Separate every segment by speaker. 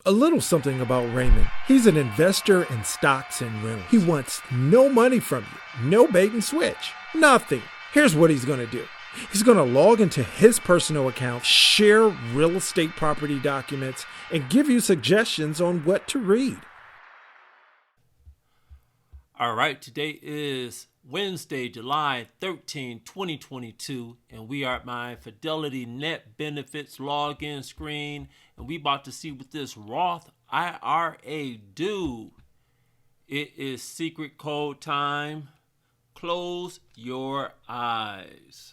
Speaker 1: A little something about Raymond. He's an investor in stocks and rentals. He wants no money from you, no bait and switch, nothing. Here's what he's going to do. He's going to log into his personal account, share real estate property documents, and give you suggestions on what to read.
Speaker 2: All right, today is Wednesday, July 13, 2022, and we are at my Fidelity Net Benefits login screen, and we about to see what this Roth IRA do. It is secret code time. Close your eyes.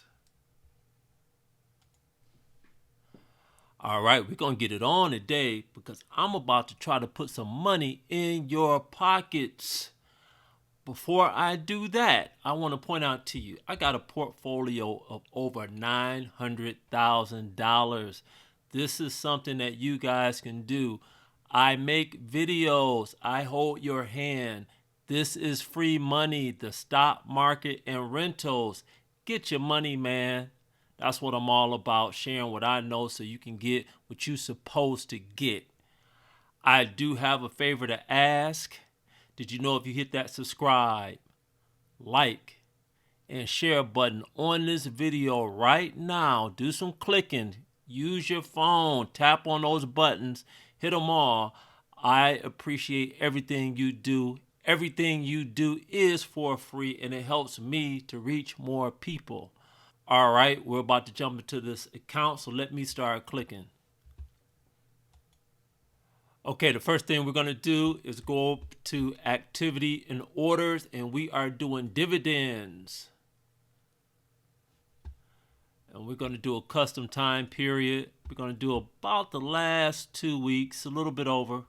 Speaker 2: All right, we're going to get it on today because I'm about to try to put some money in your pockets. Before I do that, I want to point out to you, I got a portfolio of over $900,000. This is something that you guys can do. I make videos. I hold your hand. This is free money, the stock market and rentals. Get your money, man. That's what I'm all about, sharing what I know so you can get what you're supposed to get. I do have a favor to ask. Did you know if you hit that subscribe, like, and share button on this video right now, do some clicking, use your phone, tap on those buttons, hit them all. I appreciate everything you do. Everything you do is for free, and it helps me to reach more people. All right, we're about to jump into this account, so let me start clicking. Okay, the first thing we're going to do is go to activity and orders, and we are doing dividends. And we're going to do a custom time period. We're going to do about the last 2 weeks, a little bit over.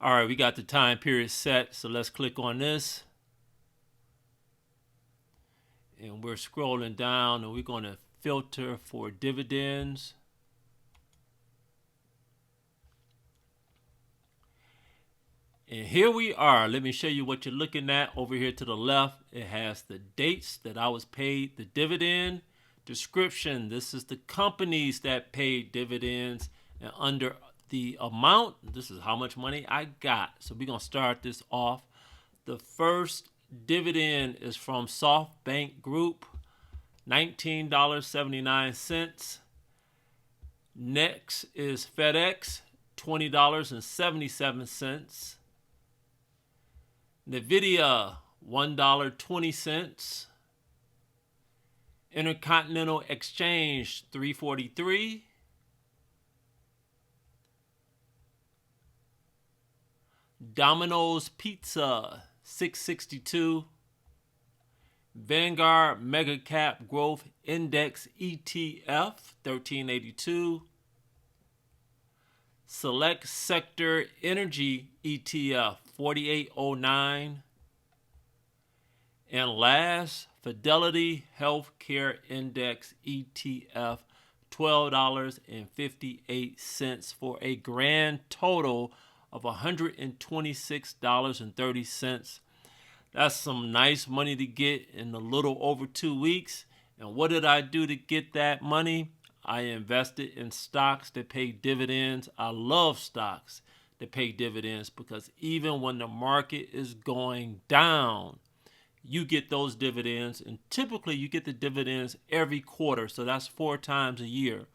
Speaker 2: All right, we got the time period set, so let's click on this. And we're scrolling down, and we're going to filter for dividends. And here we are. Let me show you what you're looking at over here to the left. It has the dates that I was paid the dividend. Description, this is the companies that paid dividends. And under the amount, this is how much money I got. So we're going to start this off. The first dividend is from SoftBank Group, $19.79. Next is FedEx, $20.77. NVIDIA, $1.20. Intercontinental Exchange, $3.43. Domino's Pizza, $6.62. Vanguard Mega Cap Growth Index ETF, $13.82. Select Sector Energy ETF, $48.09. And last, Fidelity Healthcare Index ETF, $12.58 for a grand total of $126.30. That's some nice money to get in a little over 2 weeks. And what did I do to get that money? I invested in stocks that pay dividends. I love stocks that pay dividends because even when the market is going down, you get those dividends. And typically you get the dividends every quarter. So that's 4 times a year.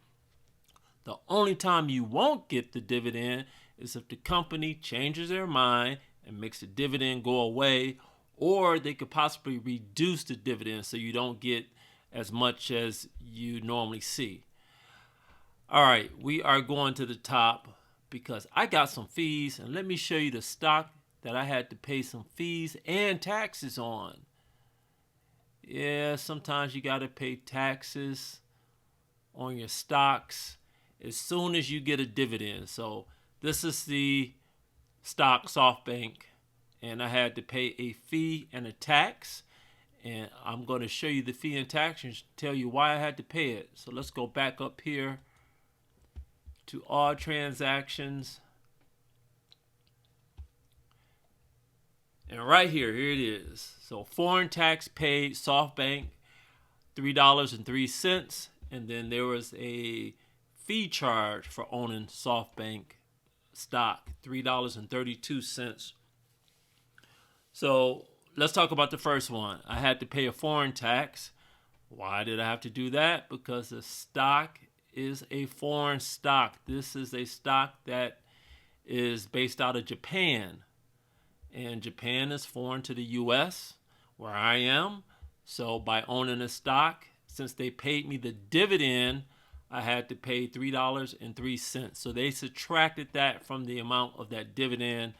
Speaker 2: The only time you won't get the dividend is if the company changes their mind and makes the dividend go away, or they could possibly reduce the dividend so you don't get as much as you normally see. All right, we are going to the top because I got some fees, and let me show you the stock that I had to pay some fees and taxes on. Yeah, sometimes you got to pay taxes on your stocks as soon as you get a dividend. So this is the stock SoftBank, and I had to pay a fee and a tax. And I'm going to show you the fee and tax and tell you why I had to pay it. So let's go back up here to all transactions. And right here it is. So foreign tax paid SoftBank, $3.03. And then there was a fee charge for owning SoftBank stock, $3.32. So let's talk about the first one. I had to pay a foreign tax. Why did I have to do that? Because the stock is a foreign stock. This is a stock that is based out of Japan. And Japan is foreign to the U.S., where I am. So by owning a stock, since they paid me the dividend, I had to pay $3.03. So they subtracted that from the amount of that dividend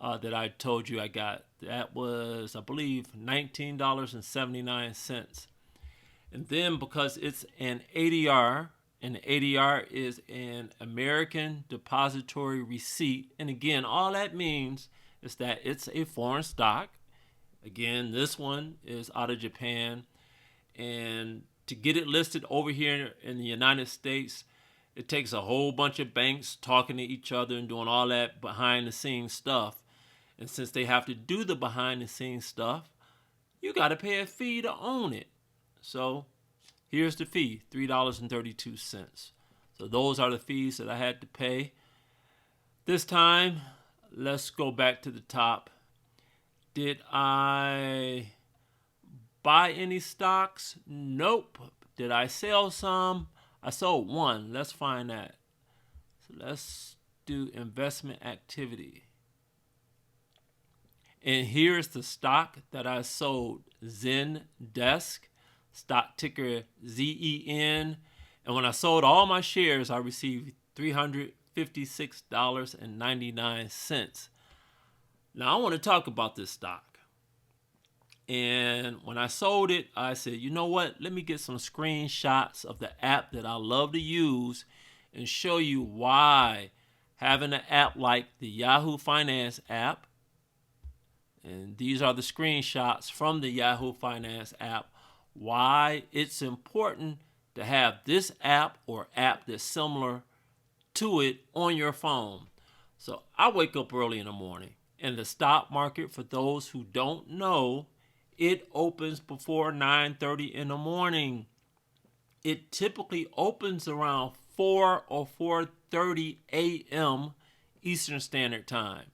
Speaker 2: that I told you I got. That was, I believe, $19.79. And then because it's an ADR, and the ADR is an American Depository Receipt. And again, all that means is that it's a foreign stock. Again, this one is out of Japan. And to get it listed over here in the United States, it takes a whole bunch of banks talking to each other and doing all that behind the scenes stuff. And since they have to do the behind the scenes stuff, you got to pay a fee to own it. So here's the fee, $3.32. So those are the fees that I had to pay. This time, let's go back to the top. Did I buy any stocks? Nope. Did I sell some? I sold one. Let's find that. So let's do investment activity. And here's the stock that I sold, Zendesk, stock ticker ZEN. And when I sold all my shares, I received $356.99. Now I want to talk about this stock. And when I sold it, I said, you know what? Let me get some screenshots of the app that I love to use and show you why having an app like the Yahoo Finance app, and these are the screenshots from the Yahoo Finance app, why it's important to have this app or app that's similar to it on your phone. So I wake up early in the morning, and the stock market, for those who don't know, it opens before 9:30 in the morning. It typically opens around 4 or 4:30 a.m. Eastern Standard Time.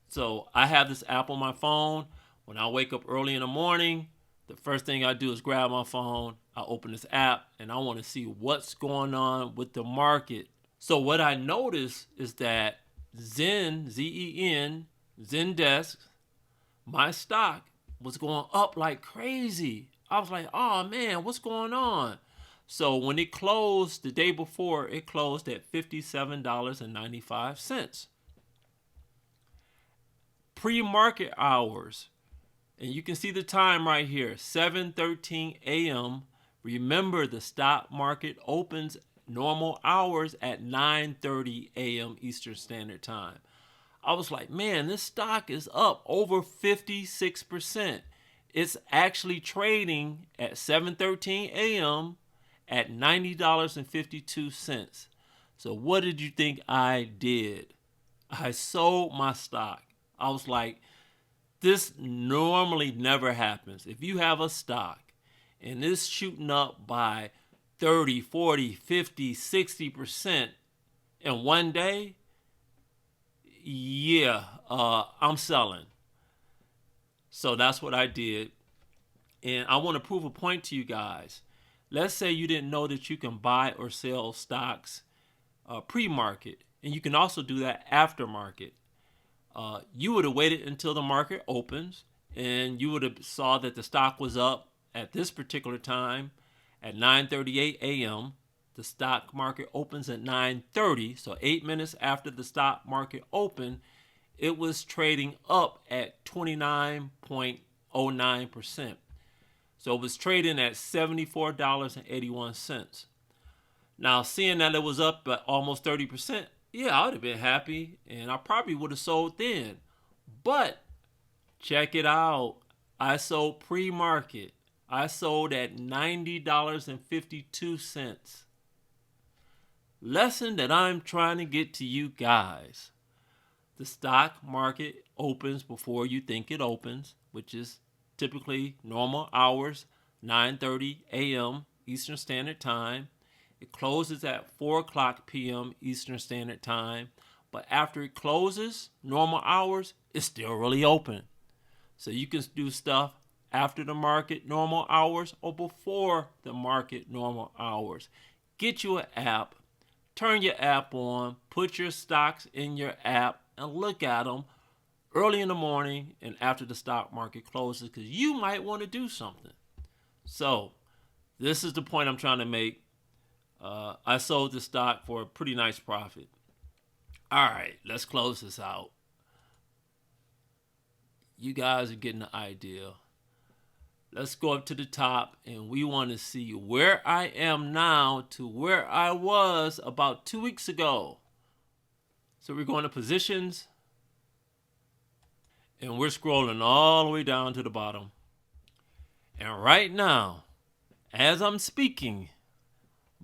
Speaker 2: So I have this app on my phone. When I wake up early in the morning, the first thing I do is grab my phone. I open this app, and I want to see what's going on with the market. So what I noticed is that Zendesk, my stock, was going up like crazy. I was like, oh man, what's going on? So when it closed the day before, it closed at $57.95. Pre-market hours, and you can see the time right here, 7:13 a.m. Remember, the stock market opens normal hours at 9:30 a.m. Eastern Standard Time. I was like, man, this stock is up over 56%. It's actually trading at 7:13 a.m. at $90.52. So what did you think I did? I sold my stock. I was like, this normally never happens. If you have a stock and it's shooting up by 30, 40, 50, 60% in one day, I'm selling. So that's what I did. And I want to prove a point to you guys. Let's say you didn't know that you can buy or sell stocks pre-market. And you can also do that after market. You would have waited until the market opens, and you would have saw that the stock was up at this particular time at 9:38 a.m. The stock market opens at 9:30, so 8 minutes after the stock market opened, it was trading up at 29.09%. So it was trading at $74.81. Now, seeing that it was up at almost 30%, yeah, I would have been happy, and I probably would have sold then. But check it out. I sold pre-market. I sold at $90.52. Lesson that I'm trying to get to you guys. The stock market opens before you think it opens, which is typically normal hours, 9:30 a.m. Eastern Standard Time. It closes at 4 o'clock p.m. Eastern Standard Time. But after it closes, normal hours, it's still really open. So you can do stuff after the market normal hours or before the market normal hours. Get you an app, turn your app on, put your stocks in your app, and look at them early in the morning and after the stock market closes, because you might want to do something. So this is the point I'm trying to make. I sold the stock for a pretty nice profit. All right, let's close this out. You guys are getting the idea. Let's go up to the top, and we want to see where I am now to where I was about 2 weeks ago. So we're going to positions, and we're scrolling all the way down to the bottom. And right now, as I'm speaking,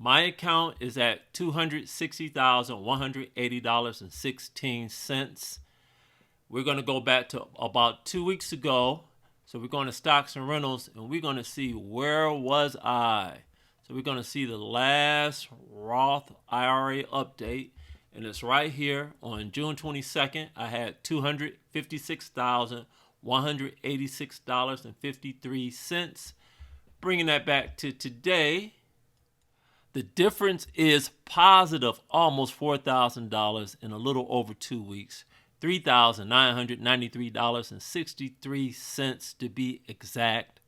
Speaker 2: my account is at $260,180.16. We're going to go back to about 2 weeks ago. So we're going to stocks and rentals, and we're going to see where was I. So we're going to see the last Roth IRA update, and it's right here on June 22nd. I had $256,186.53. Bringing that back to today, the difference is positive almost $4,000 in a little over 2 weeks. $3,993.63 to be exact.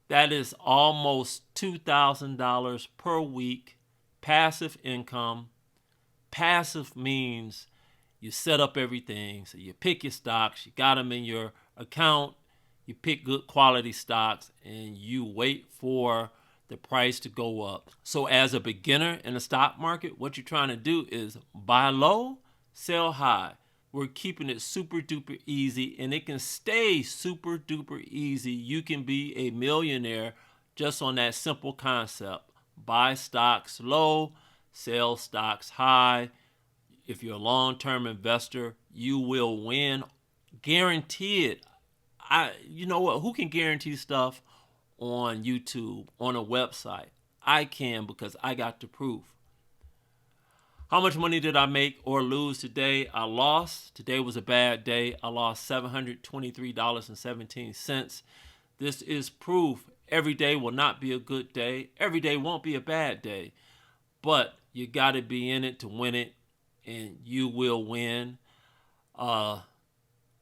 Speaker 2: That is almost $2,000 per week. Passive income. Passive means you set up everything. So you pick your stocks, you got them in your account, you pick good quality stocks, and you wait for the price to go up. So as a beginner in the stock market, what you're trying to do is buy low, sell high. We're keeping it super duper easy, and it can stay super duper easy. You can be a millionaire just on that simple concept. Buy stocks low, sell stocks high. If you're a long-term investor, you will win. Guarantee it. You know what? Who can guarantee stuff on YouTube, on a website? I can, because I got the proof. How much money did I make or lose today? I lost. Today was a bad day. I lost $723.17. This is proof. Every day will not be a good day. Every day won't be a bad day. But you got to be in it to win it, and you will win. Let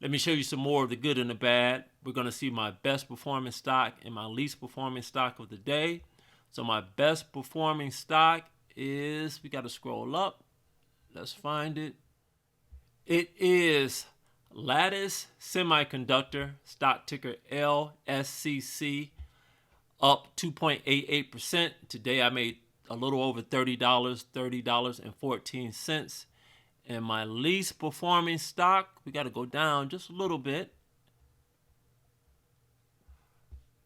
Speaker 2: me show you some more of the good and the bad. We're going to see my best performing stock and my least performing stock of the day. So my best performing stock is, we got to scroll up. Let's find it. It is Lattice Semiconductor, stock ticker LSCC, up 2.88%. Today I made a little over $30, $30.14. And my least performing stock, we got to go down just a little bit.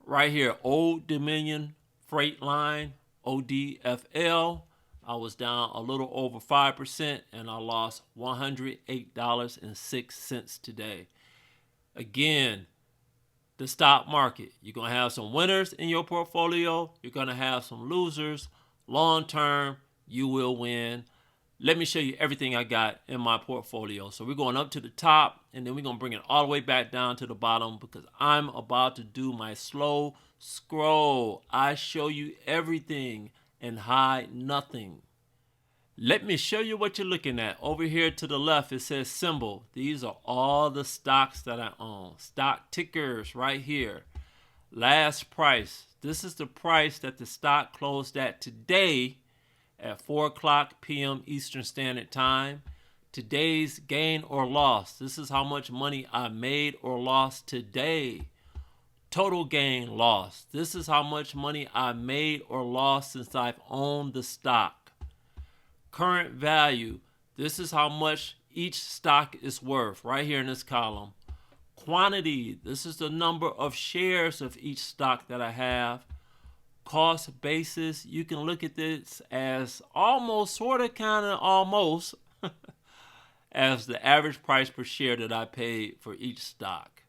Speaker 2: Right here, Old Dominion Freight Line, ODFL. I was down a little over 5%, and I lost $108.06 today. Again, the stock market, you're going to have some winners in your portfolio. You're going to have some losers. Long term, you will win. Let me show you everything I got in my portfolio. So we're going up to the top, and then we're going to bring it all the way back down to the bottom, because I'm about to do my slow scroll. I show you everything and hide nothing. Let me show you what you're looking at. Over here to the left, it says symbol. These are all the stocks that I own. Stock tickers right here. Last price. This is the price that the stock closed at today at 4 o'clock p.m. Eastern Standard Time. Today's gain or loss. This is how much money I made or lost today. Total gain loss. This is how much money I made or lost since I've owned the stock. Current value. This is how much each stock is worth right here in this column. Quantity. This is the number of shares of each stock that I have. Cost basis. You can look at this as almost, sort of, kind of, almost as the average price per share that I paid for each stock.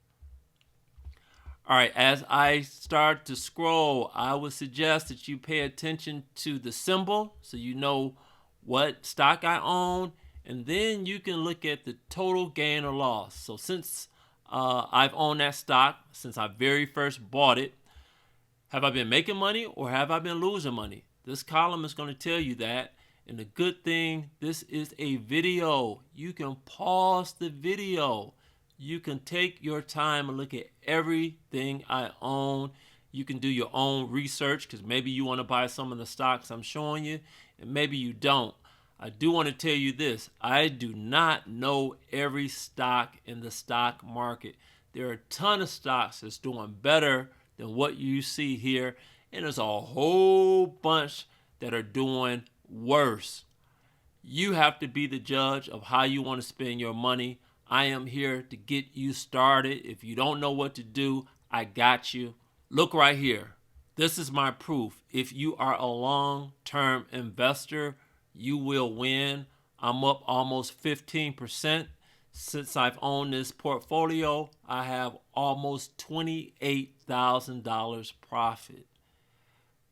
Speaker 2: All right, as I start to scroll, I would suggest that you pay attention to the symbol so you know what stock I own, and then you can look at the total gain or loss. So since I've owned that stock since I very first bought it, have I been making money or have I been losing money? This column is going to tell you that. And the good thing, this is a video. You can pause the video. You can take your time and look at everything I own. You can do your own research because maybe you want to buy some of the stocks I'm showing you and maybe you don't. I do want to tell you this. I do not know every stock in the stock market. There are a ton of stocks that's doing better than what you see here, and there's a whole bunch that are doing worse. You have to be the judge of how you want to spend your money. I am here to get you started. If you don't know what to do, I got you. Look right here. This is my proof. If you are a long-term investor, you will win. I'm up almost 15%. Since I've owned this portfolio, I have almost $28,000 profit.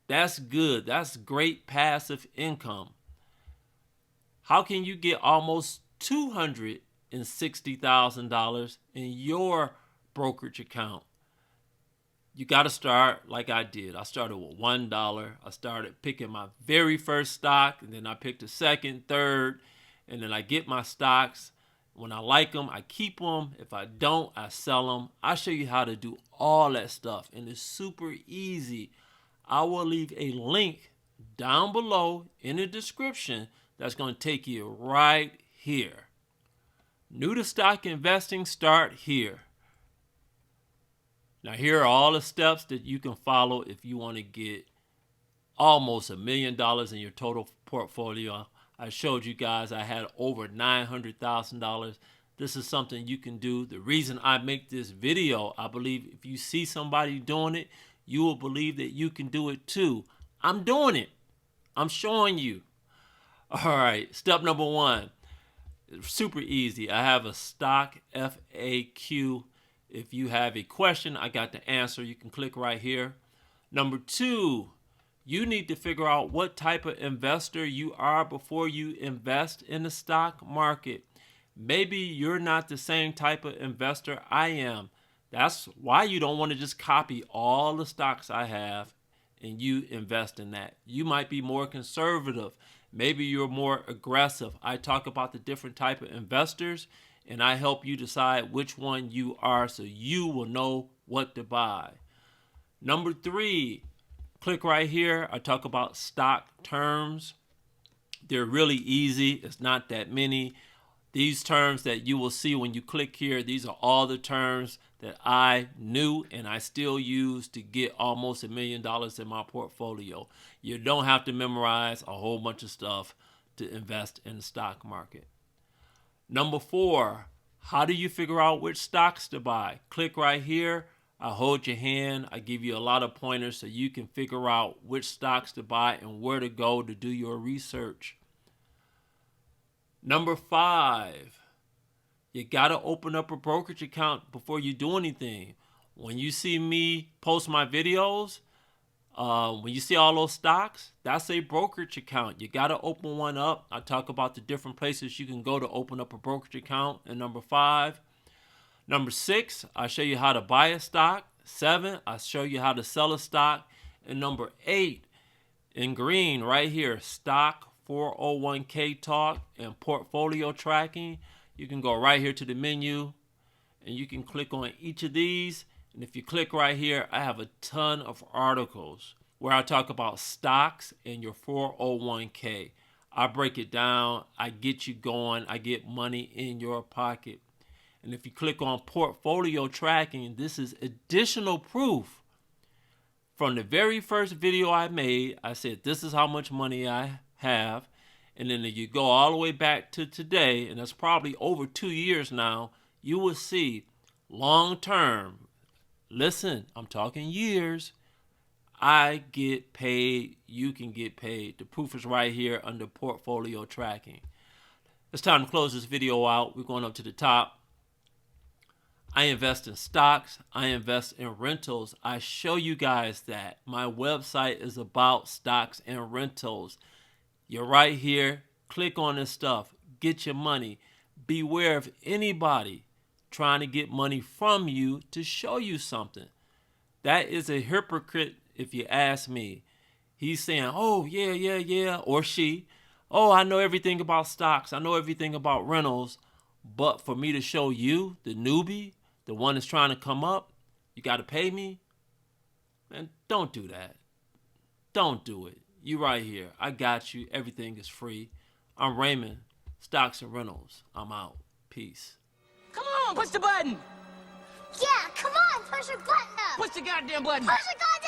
Speaker 2: That's good. That's great passive income. How can you get almost $260,000 in your brokerage account? You got to start like I did. I started with $1. I started picking my very first stock, and then I picked a second, third, and then I get my stocks. When I like them, I keep them. If I don't, I sell them. I show you how to do all that stuff, and it's super easy. I will leave a link down below in the description that's going to take you right here. New to stock investing, start here. Now, here are all the steps that you can follow if you want to get almost $1 million in your total portfolio. I showed you guys I had over $900,000. This is something you can do. The reason I make this video, I believe if you see somebody doing it, you will believe that you can do it too. I'm doing it. I'm showing you. All right, step number 1. Super easy. I have a stock FAQ. If you have a question, I got the answer. You can click right here. Number 2, you need to figure out what type of investor you are before you invest in the stock market. Maybe you're not the same type of investor I am. That's why you don't want to just copy all the stocks I have and you invest in that. You might be more conservative. Maybe you're more aggressive. I talk about the different type of investors, and I help you decide which one you are so you will know what to buy. Number 3, click right here. I talk about stock terms. They're really easy. It's not that many. These terms that you will see when you click here, these are all the terms that I knew and I still use to get almost $1 million in my portfolio. You don't have to memorize a whole bunch of stuff to invest in the stock market. Number 4, how do you figure out which stocks to buy? Click right here. I hold your hand. I give you a lot of pointers so you can figure out which stocks to buy and where to go to do your research. Number 5, you got to open up a brokerage account before you do anything. When you see me post my videos, when you see all those stocks, that's a brokerage account. You got to open one up. I talk about the different places you can go to open up a brokerage account. And number 5. Number 6, I show you how to buy a stock. 7, I show you how to sell a stock. And number 8, in green right here, stock 401k talk and portfolio tracking. You can go right here to the menu and you can click on each of these. And if you click right here, I have a ton of articles where I talk about stocks and your 401k. I break it down. I get you going. I get money in your pocket. And if you click on portfolio tracking, this is additional proof. From the very first video I made, I said, this is how much money I have. And then if you go all the way back to today, and that's probably over 2 years now, you will see long term. Listen, I'm talking years. I get paid. You can get paid. The proof is right here under portfolio tracking. It's time to close this video out. We're going up to the top. I invest in stocks. I invest in rentals. I show you guys that. My website is about stocks and rentals. You're right here. Click on this stuff. Get your money. Beware of anybody trying to get money from you to show you something. That is a hypocrite if you ask me. He's saying, oh, yeah, or she. Oh, I know everything about stocks. I know everything about rentals. But for me to show you, the newbie, the one that's trying to come up, you got to pay me? Man, don't do that. Don't do it. You right here. I got you. Everything is free. I'm Raymond, Stocks and Rentals. I'm out. Peace.
Speaker 3: Come on, push the button.
Speaker 4: Yeah, come on, push your button up.
Speaker 3: Push the goddamn button.
Speaker 4: Push the goddamn